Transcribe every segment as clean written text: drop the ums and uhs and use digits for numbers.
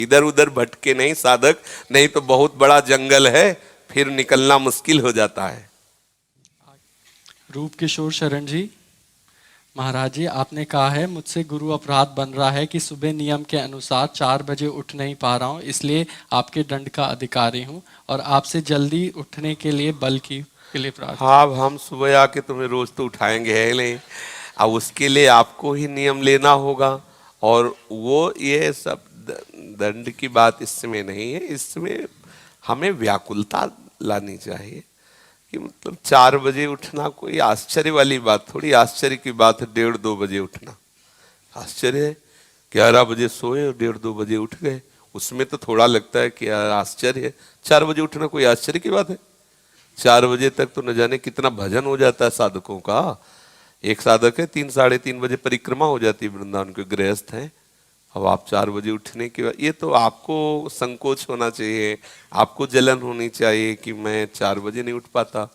इधर उधर भटके नहीं साधक, नहीं तो बहुत बड़ा जंगल है, फिर निकलना मुश्किल हो जाता है। रूप किशोर शरण जी, महाराज जी आपने कहा है मुझसे गुरु अपराध बन रहा है कि सुबह नियम के अनुसार 4 बजे उठ नहीं पा रहा हूँ, इसलिए आपके दंड का अधिकारी हूँ और आपसे जल्दी उठने के लिए बल के लिए प्रार्थना। हाँ, अब हम सुबह आके तुम्हें रोज तो उठाएंगे है नहीं, अब उसके लिए आपको ही नियम लेना होगा। और वो ये सब दंड की बात इसमें नहीं है, इसमें हमें व्याकुलता लानी चाहिए कि मतलब 4 बजे उठना कोई आश्चर्य वाली बात थोड़ी, आश्चर्य की बात है 1:30-2 बजे उठना। आश्चर्य है 11 बजे सोए और 1:30-2 बजे उठ गए, उसमें तो थोड़ा लगता है कि यार आश्चर्य है। 4 बजे उठना कोई आश्चर्य की बात है? 4 बजे तक तो न जाने कितना भजन हो जाता है साधकों का। एक साधक है 3-3:30 बजे परिक्रमा हो जाती है वृंदावन के, गृहस्थ हैं। अब आप 4 बजे उठने के बाद, ये तो आपको संकोच होना चाहिए, आपको जलन होनी चाहिए कि मैं 4 बजे नहीं उठ पाता।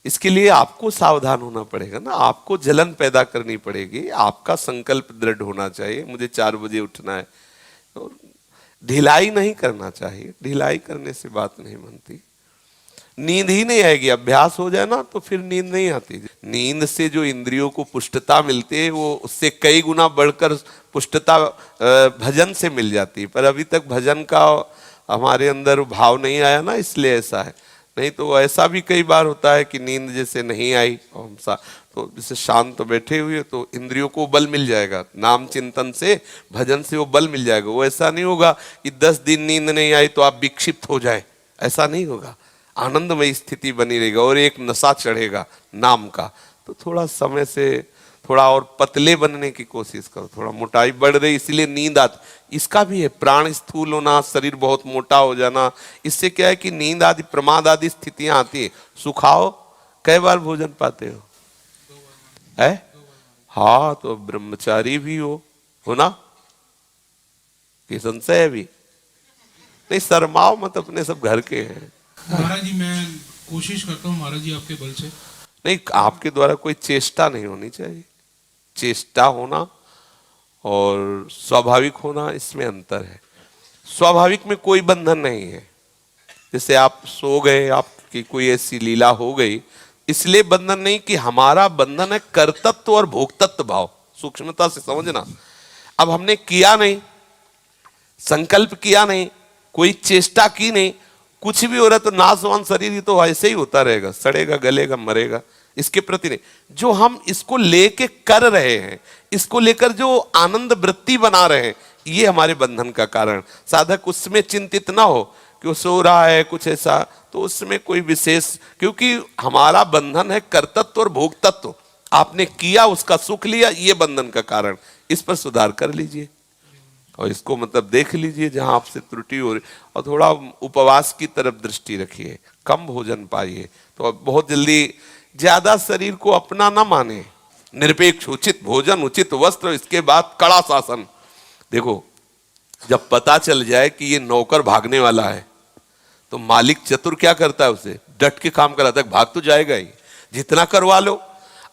इसके लिए आपको सावधान होना पड़ेगा ना, आपको जलन पैदा करनी पड़ेगी, आपका संकल्प दृढ़ होना चाहिए मुझे 4 बजे उठना है। और ढिलाई नहीं करना चाहिए, ढिलाई करने से बात नहीं बनती, नींद ही नहीं आएगी। अभ्यास हो जाए ना तो फिर नींद नहीं आती। नींद से जो इंद्रियों को पुष्टता मिलती है वो उससे कई गुना बढ़कर पुष्टता भजन से मिल जाती है। पर अभी तक भजन का हमारे अंदर भाव नहीं आया ना, इसलिए ऐसा है। नहीं तो ऐसा भी कई बार होता है कि नींद जैसे नहीं आई और हम तो जैसे शांत तो बैठे हुए तो इंद्रियों को बल मिल जाएगा, नाम चिंतन से भजन से वो बल मिल जाएगा। वो ऐसा नहीं होगा कि 10 दिन नींद नहीं आई तो आप विक्षिप्त हो जाए, ऐसा नहीं होगा। आनंदमय स्थिति बनी रहेगा और एक नशा चढ़ेगा नाम का। तो थोड़ा समय से थोड़ा और पतले बनने की कोशिश करो, थोड़ा मोटाई बढ़ रही इसलिए नींद आती, इसका भी है। प्राण स्थूल होना, शरीर बहुत मोटा हो जाना, इससे क्या है कि नींद आदि प्रमाद आदि स्थितियां आती है। सुखाओ, कई बार भोजन पाते हो? है? हाँ, तो ब्रह्मचारी भी हो ना, कि संशय है भी नहीं? शर्माओ मत, अपने सब घर के हैं। महाराज जी मैं कोशिश करता हूँ महाराज जी आपके बल से। नहीं, आपके द्वारा कोई चेष्टा नहीं होनी चाहिए। चेष्टा होना और स्वाभाविक होना, इसमें अंतर है। स्वाभाविक में कोई बंधन नहीं है। जैसे आप सो गए, आपकी कोई ऐसी लीला हो गई, इसलिए बंधन नहीं कि हमारा बंधन है कर्तृत्व और भोक्तत्व भाव। सूक्ष्मता से समझना। अब हमने किया नहीं, संकल्प किया नहीं, कोई चेष्टा की नहीं, कुछ भी हो रहा तो नाशवान शरीर ही तो ऐसे ही होता रहेगा, सड़ेगा, गलेगा, मरेगा। इसके प्रति नहीं, जो हम इसको लेके कर रहे हैं, इसको लेकर जो आनंद वृत्ति बना रहे हैं, ये हमारे बंधन का कारण। साधक उसमें चिंतित ना हो कि वो सो रहा है कुछ ऐसा, तो उसमें कोई विशेष, क्योंकि हमारा बंधन है कर्तृत्व और भोक्तत्व। आपने किया, उसका सुख लिया, ये बंधन का कारण। इस पर सुधार कर लीजिए और इसको मतलब देख लीजिए जहां आपसे त्रुटि हो रही, और थोड़ा उपवास की तरफ दृष्टि रखिए, कम भोजन पाइए, तो बहुत जल्दी ज्यादा शरीर को अपना ना माने। निरपेक्ष, उचित भोजन, उचित वस्त्र, इसके बाद कड़ा शासन। देखो, जब पता चल जाए कि ये नौकर भागने वाला है तो मालिक चतुर क्या करता है, उसे डट के काम कराता है, भाग तो जाएगा ही, जितना करवा लो।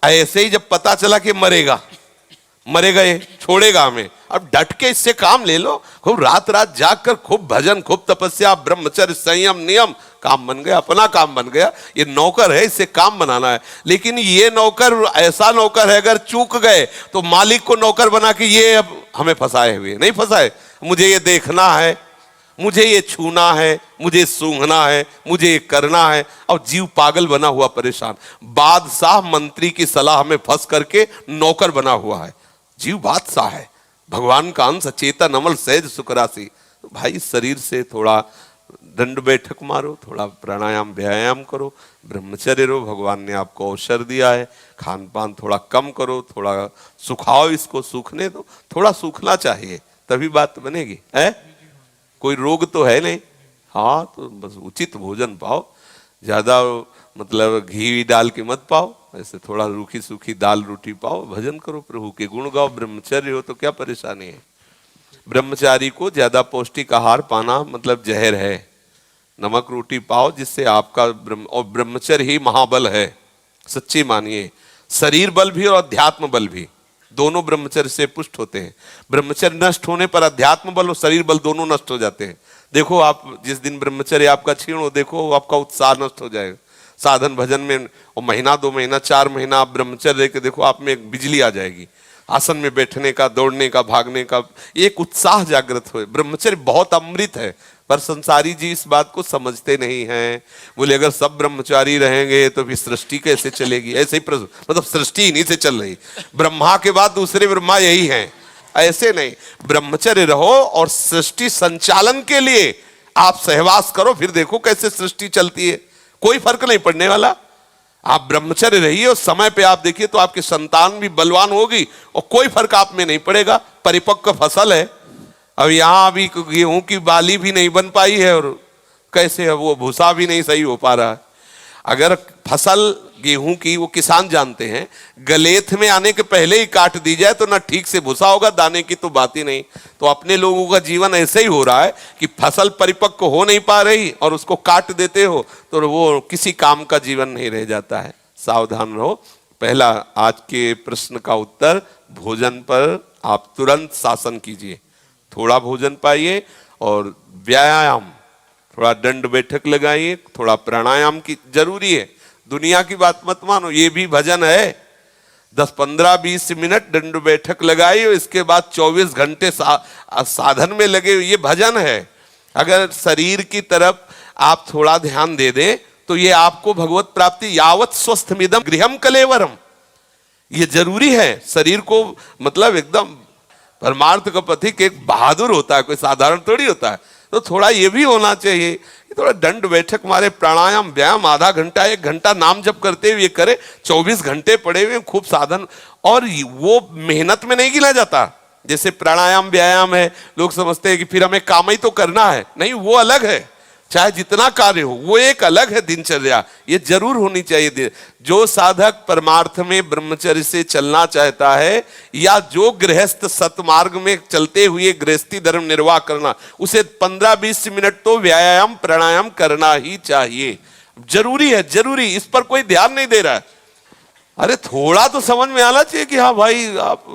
ऐसे ही जब पता चला कि मरेगा, मरेगा ये, छोड़ेगा हमें, अब डट के इससे काम ले लो। खूब रात रात जाग कर खूब भजन, खूब तपस्या, ब्रह्मचर्य, संयम, नियम, काम बन गया, अपना काम बन गया। ये नौकर है, इससे काम बनाना है। लेकिन ये नौकर ऐसा नौकर है, अगर चूक गए तो मालिक को नौकर बना के ये अब हमें फंसाए हुए, नहीं फंसाए, मुझे ये देखना है, मुझे ये छूना है, मुझे सूंघना है, मुझे ये करना है, और जीव पागल बना हुआ परेशान। बादशाह मंत्री की सलाह में फंस करके नौकर बना हुआ है। जीव बादशाह है, भगवान का अंश, चेतन अमल सहज सुखराशि। तो भाई शरीर से थोड़ा दंड बैठक मारो, थोड़ा प्राणायाम व्यायाम करो, ब्रह्मचर्य रहो, भगवान ने आपको अवसर दिया है। खान पान थोड़ा कम करो, थोड़ा सुखाओ, इसको सूखने दो, थोड़ा सूखना चाहिए, तभी बात बनेगी। है कोई रोग तो है नहीं। हाँ, तो बस उचित भोजन पाओ, ज्यादा मतलब घी डाल के मत पाओ, ऐसे थोड़ा रूखी सूखी दाल रोटी पाओ, भजन करो, प्रभु के गुण गाओ। ब्रह्मचर्य हो तो क्या परेशानी है? ब्रह्मचारी को ज्यादा पौष्टिक आहार पाना मतलब जहर है। नमक रोटी पाओ जिससे आपका और ब्रह्मचर्य ही महाबल है, सच्ची मानिए। शरीर बल भी और अध्यात्म बल भी दोनों ब्रह्मचर्य से पुष्ट होते हैं। ब्रह्मचर्य नष्ट होने पर अध्यात्म बल और शरीर बल दोनों नष्ट हो जाते हैं। देखो आप जिस दिन ब्रह्मचर्य आपका क्षीण हो, देखो आपका उत्साह नष्ट हो जाएगा साधन भजन में। और महीना 2 महीना 4 महीना आप ब्रह्मचर्य रह के देखो, आप में एक बिजली आ जाएगी, आसन में बैठने का, दौड़ने का, भागने का एक उत्साह जागृत हो। ब्रह्मचर्य बहुत अमृत है, पर संसारी जी इस बात को समझते नहीं हैं। बोले अगर सब ब्रह्मचारी रहेंगे तो फिर सृष्टि कैसे चलेगी? ऐसे ही मतलब सृष्टि इन्हीं से चल रही, ब्रह्मा के बाद दूसरे ब्रह्मा यही हैं। ऐसे नहीं, ब्रह्मचर्य रहो और सृष्टि संचालन के लिए आप सहवास करो, फिर देखो कैसे सृष्टि चलती है, कोई फर्क नहीं पड़ने वाला। आप ब्रह्मचर्य रहिए और समय पे आप देखिए तो आपकी संतान भी बलवान होगी और कोई फर्क आप में नहीं पड़ेगा। परिपक्व फसल है, अब यहाँ अभी गेहूं की बाली भी नहीं बन पाई है और कैसे है वो भूसा भी नहीं सही हो पा रहा है। अगर फसल गेहूं की, वो किसान जानते हैं, गलेथ में आने के पहले ही काट दी जाए तो ना ठीक से भूसा होगा, दाने की तो बात ही नहीं। तो अपने लोगों का जीवन ऐसे ही हो रहा है कि फसल परिपक्व हो नहीं पा रही और उसको काट देते हो तो वो किसी काम का जीवन नहीं रह जाता है। सावधान रहो। पहला आज के प्रश्न का उत्तर, भोजन पर आप तुरंत शासन कीजिए, थोड़ा भोजन पाइए और व्यायाम, थोड़ा दंड बैठक लगाइए, थोड़ा प्राणायाम की जरूरी है। दुनिया की बात मत मानो, ये भी भजन है। 10 15 20 मिनट दंड बैठक लगाइए, इसके बाद 24 घंटे साधन में लगे, ये भजन है। अगर शरीर की तरफ आप थोड़ा ध्यान दे दें तो ये आपको भगवत प्राप्ति, यावत स्वस्थमिदम गृहम कलेवरम, ये जरूरी है। शरीर को मतलब एकदम परमार्थ का पथिक एक बहादुर होता है, कोई साधारण थोड़ी होता है। तो थोड़ा ये भी होना चाहिए, थोड़ा दंड बैठक मारे, प्राणायाम व्यायाम, आधा घंटा 1 घंटा नाम जप करते हुए करे, 24 घंटे पड़े हुए खूब साधन। और वो मेहनत में नहीं गिना जाता। जैसे प्राणायाम व्यायाम है, लोग समझते हैं कि फिर हमें काम ही तो करना है, नहीं, वो अलग है। चाहे जितना कार्य हो, वो एक अलग है दिनचर्या, ये जरूर होनी चाहिए। जो साधक परमार्थ में ब्रह्मचर्य से चलना चाहता है या जो गृहस्थ सतमार्ग में चलते हुए गृहस्थी धर्म निर्वाह करना, उसे 15-20 मिनट तो व्यायाम प्राणायाम करना ही चाहिए। जरूरी है, जरूरी, इस पर कोई ध्यान नहीं दे रहा है। अरे थोड़ा तो समझ में आना चाहिए कि हाँ भाई आप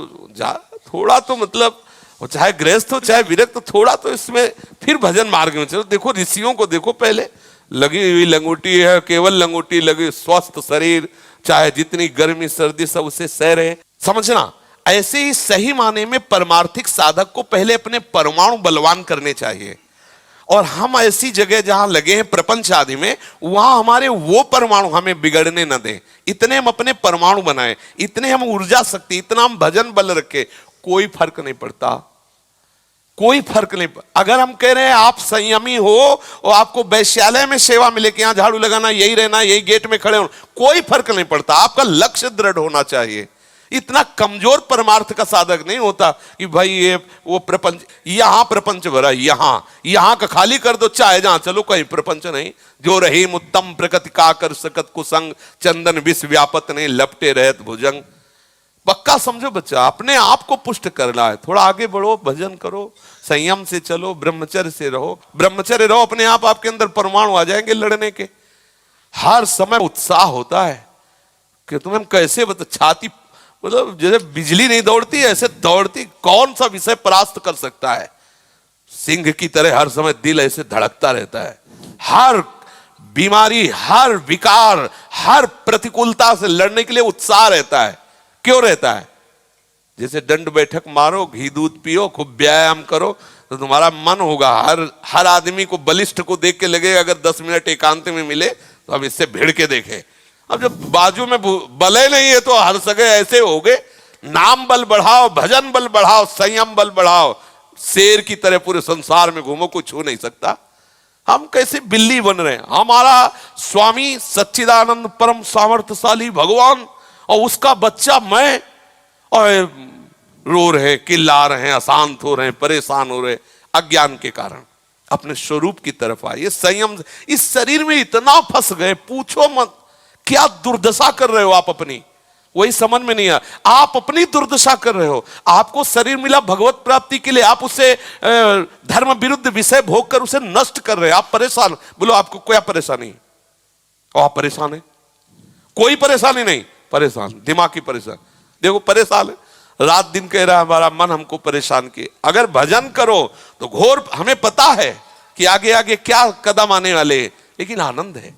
थोड़ा तो मतलब, और चाहे गृहस्थ हो चाहे विरक्त, तो थोड़ा तो इसमें फिर भजन मार्ग में चलो। देखो ऋषियों को देखो, पहले लगी हुई लंगोटी है, केवल लंगोटी लगी, स्वस्थ शरीर, चाहे जितनी गर्मी सर्दी सब उसे सह रहे। समझना, ऐसे ही सही माने में परमार्थिक साधक को पहले अपने परमाणु बलवान करने चाहिए। और हम ऐसी जगह जहां लगे हैं प्रपंच आदि में, वहां हमारे वो परमाणु हमें बिगड़ने न दें। इतने हम अपने परमाणु बनाए, इतने हम ऊर्जा शक्ति, इतना हम भजन बल रखे, कोई फर्क नहीं पड़ता, कोई फर्क नहीं। अगर हम कह रहे हैं आप संयमी हो और आपको वैश्यालय में सेवा मिले कि यहां झाड़ू लगाना, यही रहना, यही गेट में खड़े होना, कोई फर्क नहीं पड़ता। आपका लक्ष्य दृढ़ होना चाहिए। इतना कमजोर परमार्थ का साधक नहीं होता कि भाई ये वो प्रपंच, यहां प्रपंच भरा, यहां का खाली कर दो, चाहे जहां चलो, कहीं प्रपंच नहीं। जो रहीम उत्तम प्रकृति का कर सकत कुसंग, चंदन विष व्यापत नहीं, लपटे रहत भुजंग। पक्का समझो बच्चा, अपने आप को पुष्ट करना है। थोड़ा आगे बढ़ो, भजन करो, संयम से चलो, ब्रह्मचर्य से रहो। ब्रह्मचर्य रहो, अपने आप आपके अंदर परमाणु आ जाएंगे लड़ने के। हर समय उत्साह होता है कि तुम्हें कैसे छाती, मतलब जैसे बिजली नहीं दौड़ती ऐसे दौड़ती, कौन सा विषय परास्त कर सकता है। सिंह की तरह हर समय दिल ऐसे धड़कता रहता है। हर बीमारी, हर विकार, हर प्रतिकूलता से लड़ने के लिए उत्साह रहता है। क्यों रहता है? जैसे दंड बैठक मारो, घी दूध पियो, खूब व्यायाम करो, तो तुम्हारा मन होगा। हर आदमी को बलिष्ठ को देख के लगेगा अगर 10 मिनट एकांत में मिले तो हम इससे भिड़ के देखें। अब जब बाजू में बल नहीं है तो हर जगह ऐसे हो गए। नाम बल बढ़ाओ, भजन बल बढ़ाओ, संयम बल बढ़ाओ, शेर की तरह पूरे संसार में घूमो, कोई छू नहीं सकता। हम कैसे बिल्ली बन रहे हैं? हमारा स्वामी सच्चिदानंद परम सामर्थ्यशाली भगवान और उसका बच्चा मैं, और रो रहे, चिल्ला रहे हैं, अशांत हो रहे हैं, परेशान हो रहे हैं अज्ञान के कारण। अपने स्वरूप की तरफ आइए, संयम। इस शरीर में इतना फंस गए, पूछो मत क्या दुर्दशा कर रहे हो आप अपनी, वही समझ में नहीं आ। आप अपनी दुर्दशा कर रहे हो। आपको शरीर मिला भगवत प्राप्ति के लिए, आप उसे धर्म विरुद्ध विषय भोग कर उसे नष्ट कर रहे हैं। आप परेशान, बोलो आपको क्या परेशानी? और आप परेशान है? कोई परेशानी नहीं, परेशान, दिमाग की परेशान। देखो परेशान है, रात दिन कह रहा है हमारा मन हमको परेशान किए। अगर भजन करो तो घोर, हमें पता है कि आगे आगे क्या कदम आने वाले, लेकिन आनंद है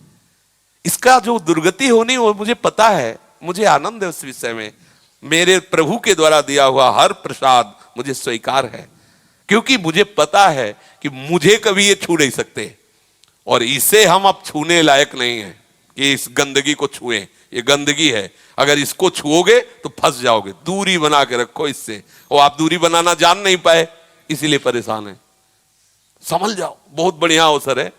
इसका। जो दुर्गति होनी वो मुझे पता है, मुझे आनंद है उस विषय में। मेरे प्रभु के द्वारा दिया हुआ हर प्रसाद मुझे स्वीकार है, क्योंकि मुझे पता है कि मुझे कभी ये छू नहीं सकते, और इसे हम अब छूने लायक नहीं है कि इस गंदगी को छुएं। ये गंदगी है, अगर इसको छुओगे तो फंस जाओगे। दूरी बना के रखो इससे, और आप दूरी बनाना जान नहीं पाए इसीलिए परेशान है। समझ जाओ, बहुत बढ़िया अवसर है।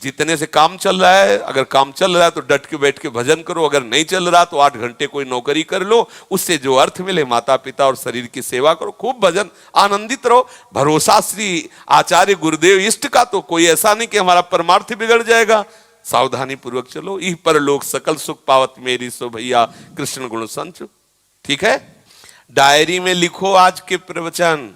जितने से काम चल रहा है, अगर काम चल रहा है तो डट के बैठ के भजन करो, अगर नहीं चल रहा तो 8 घंटे कोई नौकरी कर लो, उससे जो अर्थ मिले माता पिता और शरीर की सेवा करो, खूब भजन, आनंदित रहो। भरोसा श्री आचार्य गुरुदेव इष्ट का, तो कोई ऐसा नहीं कि हमारा परमार्थ बिगड़ जाएगा। सावधानी पूर्वक चलो, इह पर लोग सकल सुख पावत मेरी सो भैया कृष्ण गुण संचु। ठीक है, डायरी में लिखो आज के प्रवचन।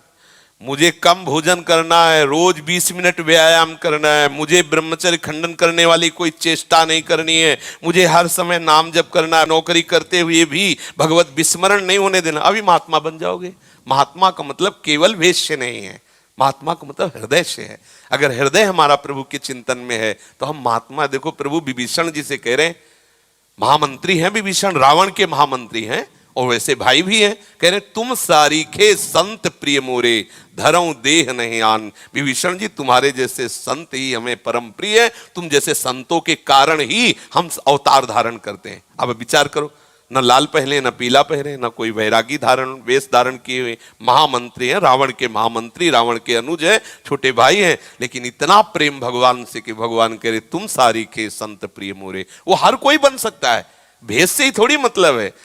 मुझे कम भोजन करना है, रोज 20 मिनट व्यायाम करना है, मुझे ब्रह्मचर्य खंडन करने वाली कोई चेष्टा नहीं करनी है, मुझे हर समय नाम जप करना है, नौकरी करते हुए भी भगवत विस्मरण नहीं होने देना। अभी महात्मा बन जाओगे। महात्मा का मतलब केवल वेश से नहीं है, महात्मा का मतलब हृदय से है। अगर हृदय हमारा प्रभु के चिंतन में है तो हम महात्मा। देखो प्रभु विभीषण जी से कह रहे हैं, महामंत्री हैं विभीषण, रावण के महामंत्री हैं और वैसे भाई भी हैं, कह रहे तुम सारीखे संत प्रिय मोरे धरऊं देह नहीं आन। विभीषण जी तुम्हारे जैसे संत ही हमें परम प्रिय है, तुम जैसे संतों के कारण ही हम अवतार धारण करते हैं। अब विचार करो, न लाल पहले न पीला पहले, न कोई वैरागी धारण वेश धारण किए हुए महामंत्री हैं, रावण के महामंत्री, रावण के अनुज हैं, छोटे भाई हैं, लेकिन इतना प्रेम भगवान से कि भगवान कह रहे तुम सारीखे संत प्रिय मोरे। वो हर कोई बन सकता है, भेष से ही थोड़ी मतलब है।